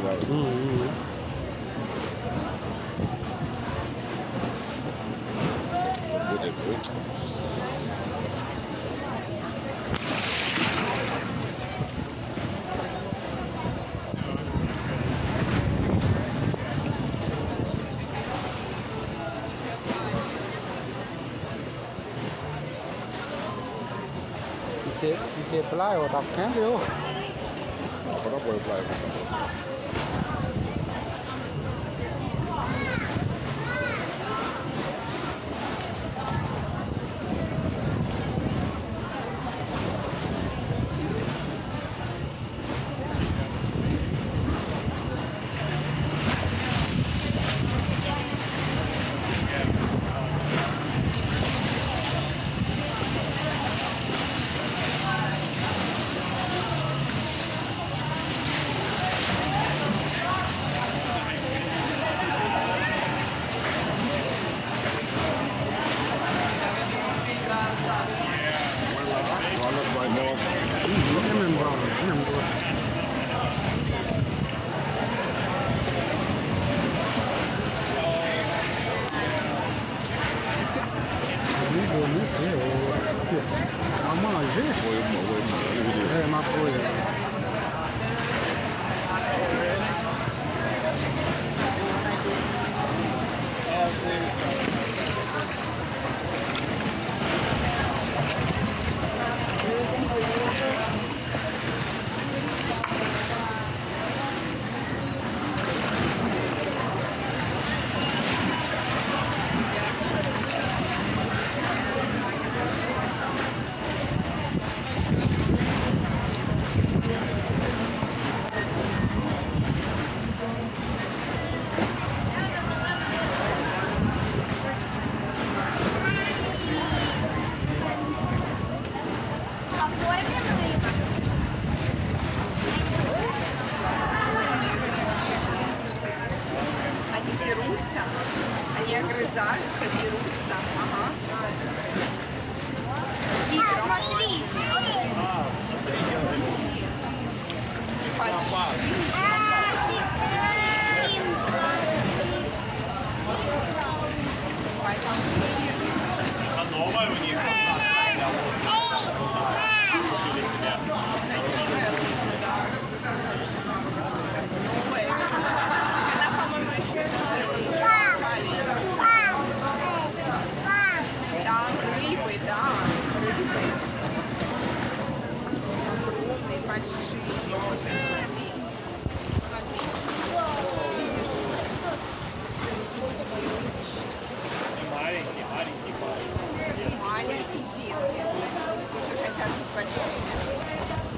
цепляют. Будет быть. Si se plai o đọc kém điếu. Però poi fai. Followed by more. Em làm bò, em làm bò. Ini bonus ya. Mama aja. Poi mo. Ma poi. Они дерутся, они огрызаются, дерутся. Ага. Смотри. Почти.